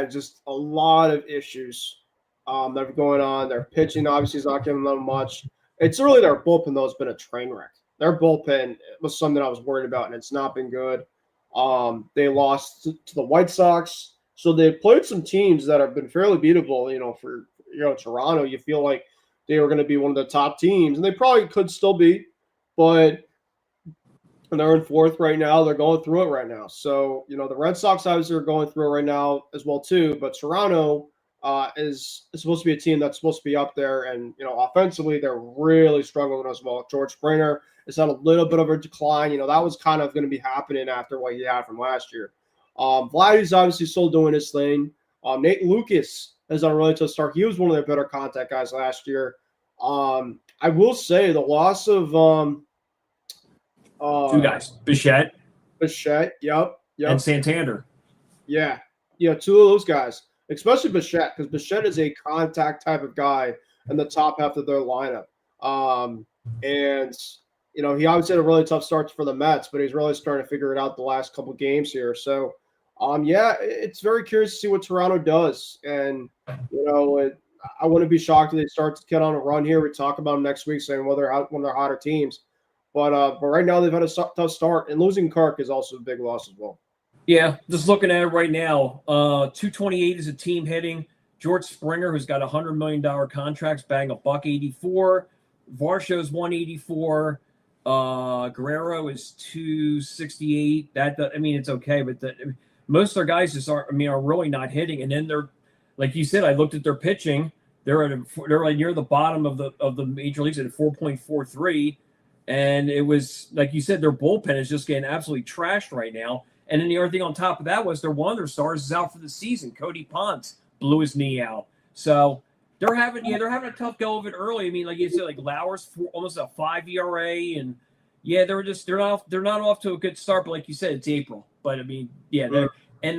Just a lot of issues that are going on. Their pitching obviously is not giving them much. It's really their bullpen, though, has been a train wreck. Their bullpen was something I was worried about, and it's not been good. They lost to the White Sox. So they've played some teams that have been fairly beatable, for Toronto. You feel like they were going to be one of the top teams, and they probably could still be, but they're in fourth right now. They're going through it right now. So, the Red Sox obviously are going through it right now as well, too. But Toronto is supposed to be a team that's supposed to be up there. And, offensively, they're really struggling as well. George Springer has had a little bit of a decline. That was kind of going to be happening after what he had from last year. Vladdy's obviously still doing his thing. Nate Lucas has done a really tough start. He was one of their better contact guys last year. I will say the loss of two guys, Bichette, yep, and Santander. Yeah, two of those guys, especially Bichette, because Bichette is a contact type of guy in the top half of their lineup. He obviously had a really tough start for the Mets, but he's really starting to figure it out the last couple of games here. So, it's very curious to see what Toronto does. And, I wouldn't be shocked if they start to get on a run here. We talk about them next week, saying, well, they're one of their hotter teams. But right now they've had a tough start, and losing Kirk is also a big loss as well. Yeah, just looking at it right now, 228 is a team hitting. George Springer, who's got $100 million contracts, bang a $184. Varsho's 184. Guerrero is 268. It's okay, but most of their guys just are really not hitting. And then they're, like you said, I looked at their pitching. They're like near the bottom of the major leagues at 4.43. And it was, like you said, their bullpen is just getting absolutely trashed right now. And then the other thing on top of that was one of their stars is out for the season. Cody Ponce blew his knee out. So they're having a tough go of it early. Like you said, like Lauer's almost a 5 ERA, and they're not off to a good start. But like you said, it's April. But and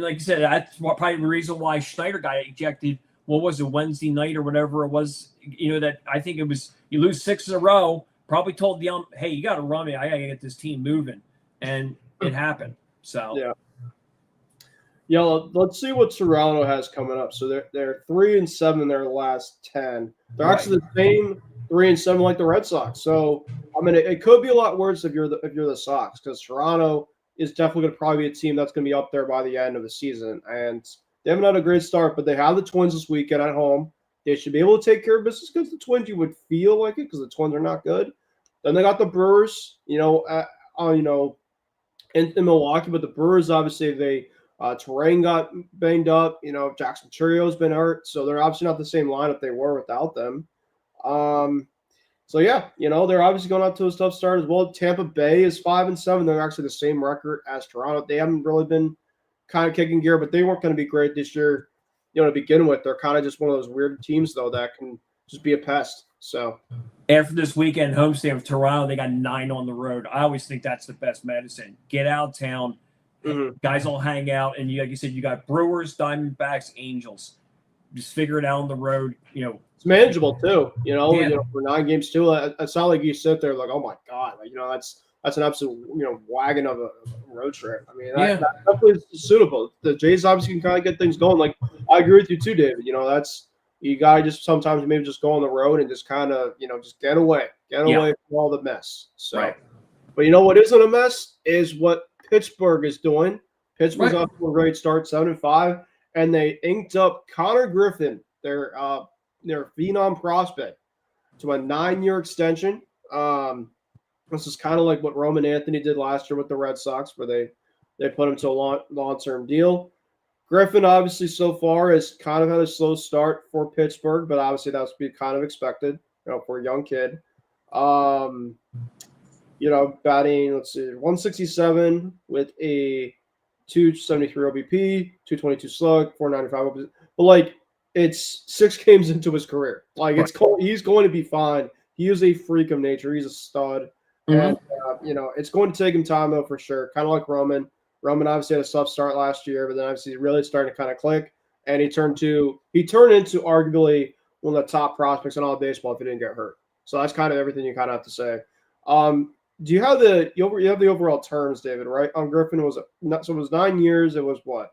like you said, that's probably the reason why Schneider got ejected. What was it, Wednesday night or whatever it was? That I think it was, you lose 6 in a row. Probably told the hey, you got to run me. I got to get this team moving, and it happened. So let's see what Toronto has coming up. So they're 3-7 in their last 10. They're actually the same 3-7 like the Red Sox. So I mean, it could be a lot worse if you're the Sox, because Toronto is definitely going to probably be a team that's going to be up there by the end of the season. And they haven't had a great start, but they have the Twins this weekend at home. They should be able to take care of business against the Twins. You would feel like it, because the Twins are not good. Then they got the Brewers, in Milwaukee, but the Brewers, obviously, Terrain got banged up. Jackson Churio's been hurt, so they're obviously not the same lineup they were without them. So yeah, they're obviously going out to a tough start as well. Tampa Bay is 5-7. They're actually the same record as Toronto. They haven't really been kind of kicking gear, but they weren't going to be great this year, to begin with. They're kind of just one of those weird teams, though, that can just be a pest. So after this weekend homestand of Toronto, they got 9 on the road. I always think that's the best medicine. Get out of town. Guys all hang out. And like you said, you got Brewers, Diamondbacks, Angels. Just figure it out on the road. It's manageable too. For 9 games too. It's not like you sit there like, oh my god, that's an absolute wagon of a road trip. I mean, that definitely is suitable. The Jays obviously can kind of get things going. Like, I agree with you too, David. You gotta just sometimes maybe just go on the road and just kind of just get away from all the mess. So, right. But what isn't a mess is what Pittsburgh is doing. Pittsburgh's off to a great start, 7-5, and they inked up Konnor Griffin, their phenom prospect, to a 9-year extension. This is kind of like what Roman Anthony did last year with the Red Sox, where they put him to a long-term deal. Griffin, obviously, so far has kind of had a slow start for Pittsburgh, but obviously that's to be kind of expected, for a young kid. Batting, 167 with a 273 OBP, 222 slug, 495 OBP. But it's 6 games into his career. He's going to be fine. He is a freak of nature. He's a stud. And, it's going to take him time, though, for sure. Kind of like Roman. Roman obviously had a tough start last year, but then obviously really starting to kind of click. And he turned into arguably one of the top prospects in all of baseball if he didn't get hurt. So that's kind of everything you kind of have to say. Do you have the overall terms, David? Right? On Griffin, it was 9 years. It was what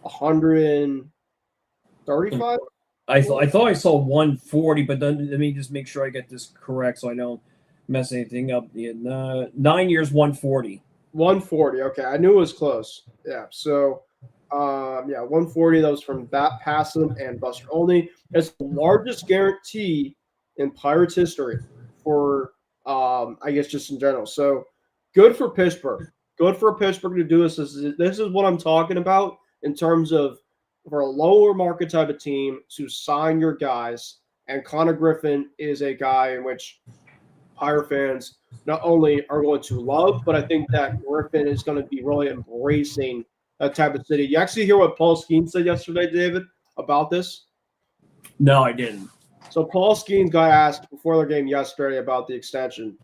135. I thought I saw 140, but then let me just make sure I get this correct so I don't mess anything up. 9 years, 140. 140. Okay, I knew it was close. Yeah. So, 140. That was from Bat Passam and Buster Olney. It's the largest guarantee in Pirates history for, I guess, just in general. So, good for Pittsburgh. Good for Pittsburgh to do this. This is what I'm talking about in terms of for a lower market type of team to sign your guys. And Konnor Griffin is a guy in which Pirate fans not only are going to love, but I think that Griffin is going to be really embracing that type of city. You actually hear what Paul Skeens said yesterday, David, about this? No, I didn't. So Paul Skeens got asked before their game yesterday about the extension.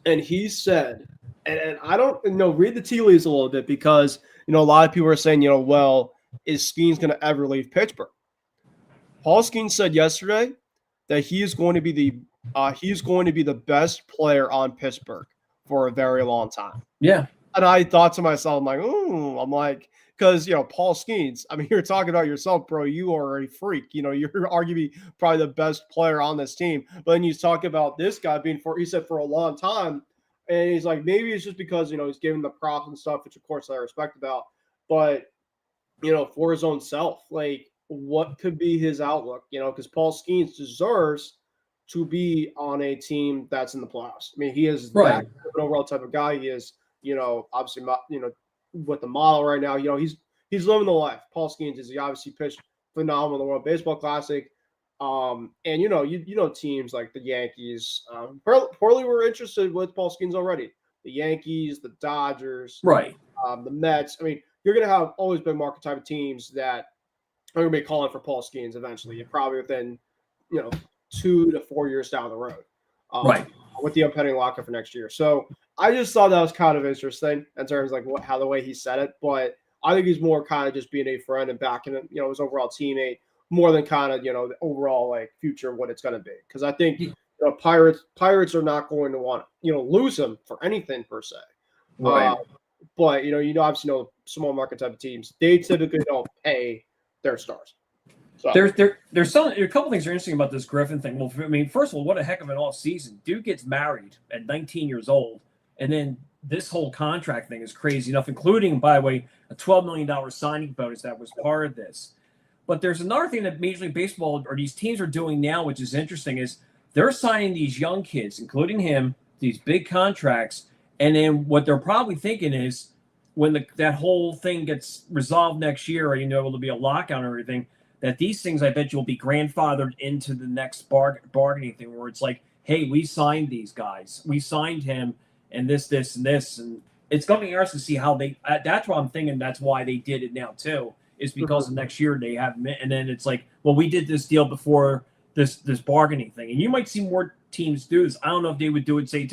And he said, and I don't read the tea leaves a little bit, because, a lot of people are saying, well, is Skeens going to ever leave Pittsburgh? Paul Skeens said yesterday that he is going to be the best player on Pittsburgh for a very long time. Yeah. And I thought to myself, because, Paul Skeens, I mean, you're talking about yourself, bro. You are a freak. You're arguably probably the best player on this team. But then you talk about this guy being for a long time. And he's like, maybe it's just because, he's giving the props and stuff, which of course I respect about. But, for his own self, what could be his outlook? Because Paul Skeens deserves to be on a team that's in the playoffs. I mean, he is that overall type of guy. He is, obviously, with the model right now, he's living the life. Paul Skeens he obviously pitched phenomenal in the World Baseball Classic. And teams like the Yankees, probably were interested with Paul Skeens already. The Yankees, the Dodgers, the Mets. I mean, you're going to have always been market type of teams that are going to be calling for Paul Skeens eventually, and probably within, 2 to 4 years down the road, with the impending lockout for next year. So I just thought that was kind of interesting in terms of how the way he said it. But I think he's more kind of just being a friend and backing him, his overall teammate, more than kind of the overall future of what it's going to be. Because I think Pirates are not going to want lose him for anything per se. Right. But obviously small market type of teams, they typically don't pay their stars. So There's a couple things that are interesting about this Griffin thing. Well, I mean, first of all, what a heck of an off season. Dude gets married at 19 years old, and then this whole contract thing is crazy enough, including, by the way, a $12 million signing bonus that was part of this. But there's another thing that Major League Baseball or these teams are doing now, which is interesting, is they're signing these young kids, including him, these big contracts, and then what they're probably thinking is when that whole thing gets resolved next year, or there'll be a lockout and everything, that these things, I bet you, will be grandfathered into the next bargaining thing, where it's like, hey, we signed these guys, we signed him, and this, and this, and it's going to be interesting to see how they. That's what I'm thinking. That's why they did it now too, is because of next year they have, and then it's like, well, we did this deal before this bargaining thing, and you might see more teams do this. I don't know if they would do it. Say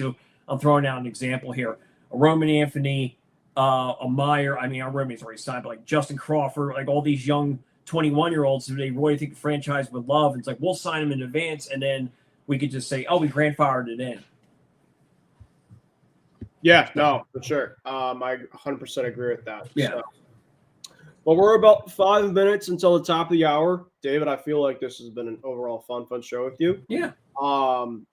I'm throwing out an example here: a Roman Anthony, a Meyer. I mean, our Roman's already signed, but like Justin Crawford, like all these young 21-year-olds who they really think the franchise would love. And it's like, we'll sign them in advance, and then we could just say, oh, we grandfathered it in. Yeah, no, for sure. I 100% agree with that. Yeah. So. Well, we're about 5 minutes until the top of the hour. David, I feel like this has been an overall fun show with you. Yeah.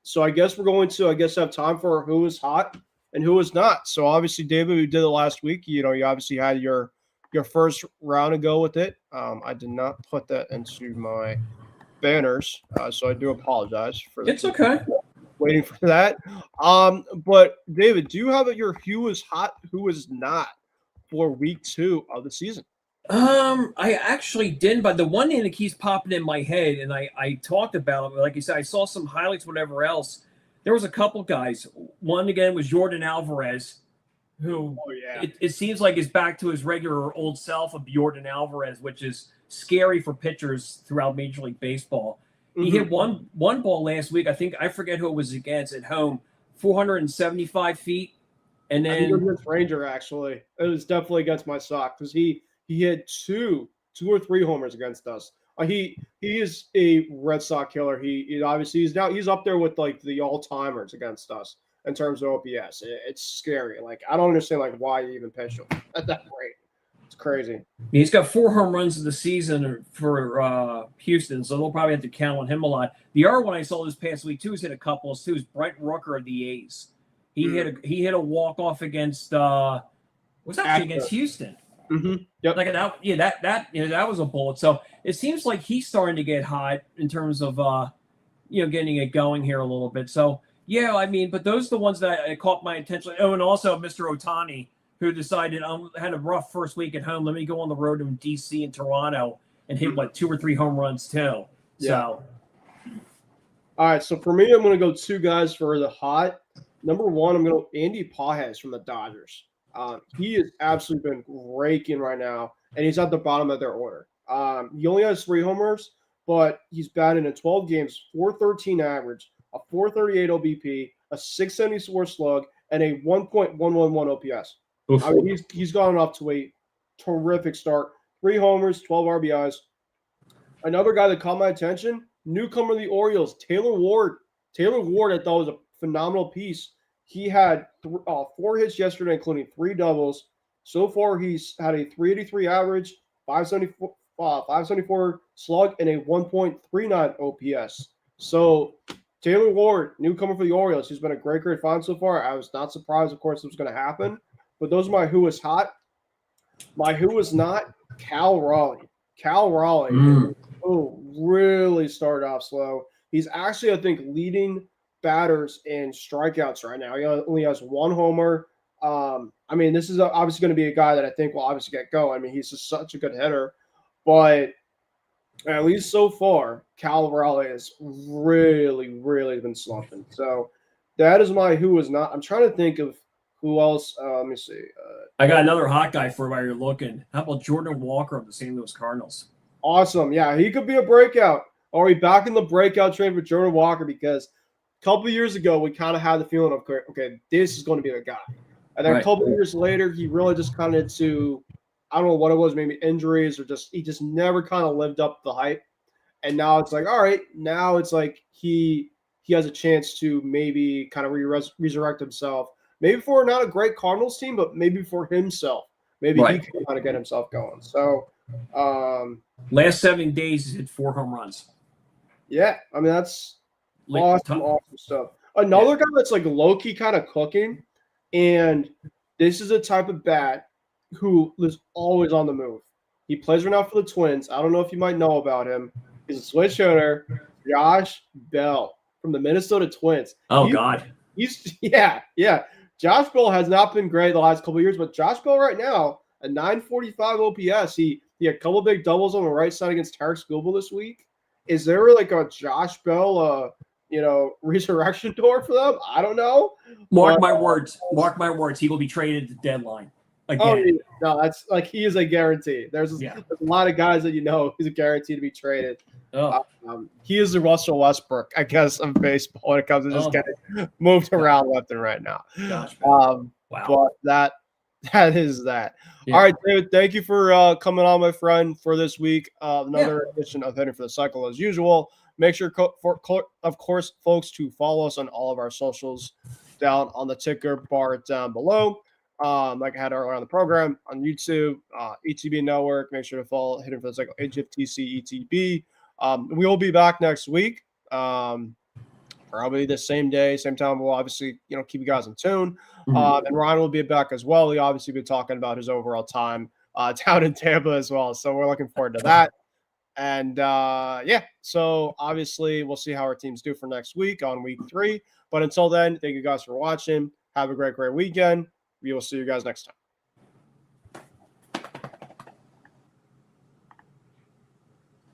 So I guess we're going to, have time for who is hot and who is not. So obviously, David, we did it last week. You obviously had your first round to go with it. I did not put that into my banners, so I do apologize for that. It's okay. Waiting for that. But David, do you have your who is hot, who is not for week 2 of the season? I actually didn't, but the one thing that keeps popping in my head, and I talked about it, like you said, I saw some highlights, whatever else. There was a couple guys. One again was Jordan Alvarez, who it seems like is back to his regular old self of Jordan Alvarez, which is scary for pitchers throughout Major League Baseball. He hit one ball last week. I forget who it was against at home, 475 feet. And then I think it was against Ranger, actually. It was definitely against my sock because he had two or three homers against us. He is a Red Sox killer. He obviously he's up there with like the all-timers against us in terms of OPS. It's scary. Like, I don't understand why you even pitch him at that rate. It's crazy. He's got 4 home runs of the season for Houston, so they'll probably have to count on him a lot. The other one I saw this past week too has hit a couple too. Is Brent Rooker of the A's. He hit a walk-off against against Houston. Yep. Like that was a bullet. So it seems like he's starting to get hot in terms of getting it going here a little bit. So yeah, I mean, but those are the ones that caught my attention. Oh, and also Mr. Ohtani, who decided I had a rough first week at home. Let me go on the road in DC and Toronto and hit 2 or 3 home runs too. Yeah. So all right, so for me, I'm going to go 2 guys for the hot. Number 1, I'm going to go Andy Pages from the Dodgers. He has absolutely been raking right now, and he's at the bottom of their order. He only has 3 homers, but he's batted in 12 games, 413 average, a 438 OBP, a 674 slug, and a 1.111 OPS. I mean, he's gone off to a terrific start. 3 homers, 12 RBIs. Another guy that caught my attention, newcomer of the Orioles, Taylor Ward. Taylor Ward, I thought was a phenomenal piece. He had 4 hits yesterday, including 3 doubles. So far, he's had a 383 average, 574 slug, and a 1.39 OPS. So Taylor Ward, newcomer for the Orioles, he's been a great find so far. I was not surprised, of course, it was going to happen. But those are my who is hot. My who is not, Cal Raleigh. Cal Raleigh really started off slow. He's actually, I think, leading batters in strikeouts right now. He only has 1 homer. I mean, this is obviously going to be a guy that I think will obviously get going. I mean, he's just such a good hitter. But at least so far, Cal Raleigh has really, really been slumping. So that is my who is not. I'm trying to think of who else. Let me see. I got another hot guy for while you're looking. How about Jordan Walker of the St. Louis Cardinals? Awesome. Yeah, he could be a breakout. Are we back in the breakout train for Jordan Walker? Because a couple of years ago, we kind of had the feeling of, okay, this is going to be the guy. And then a couple of years later, he really just kind of I don't know what it was, maybe injuries or he just never kind of lived up the hype. And now it's like, all right, now it's like he has a chance to maybe kind of resurrect himself. Maybe for not a great Cardinals team, but maybe for himself. Maybe he can kind of get himself going. So Last 7 days, he's hit 4 home runs. Yeah, I mean, that's awesome stuff. Another guy that's like low-key kind of cooking, and this is a type of bat who is always on the move. He plays right now for the Twins. I don't know if you might know about him. He's a switch hitter, Josh Bell from the Minnesota Twins. God. Yeah. Josh Bell has not been great the last couple of years, but Josh Bell right now, a 945 OPS. He had a couple of big doubles on the right side against Tarek Skubal this week. Is there like a Josh Bell, resurrection door for them? I don't know. Mark my words. He will be traded at the deadline. Again. No, that's like he is a guarantee. There's a lot of guys that he's a guarantee to be traded. He is the Russell Westbrook, I guess, of baseball when it comes to just getting moved around left and right now. Gosh, wow. But that is that. Yeah. All right, David, thank you for coming on, my friend, for this week. Another edition of Hitting for the Cycle as usual. Make sure, of course, folks, to follow us on all of our socials down on the ticker bar down below. Like I had earlier on the program, on YouTube, ETB Network. Make sure to follow Hitting for the Cycle, HFTC ETB. We will be back next week. Probably the same day, same time. We'll obviously, keep you guys in tune. And Ryan will be back as well. He'll obviously be talking about his overall time down in Tampa as well. So we're looking forward to that. And so obviously we'll see how our teams do for next week on week 3. But until then, thank you guys for watching. Have a great weekend. We will see you guys next time.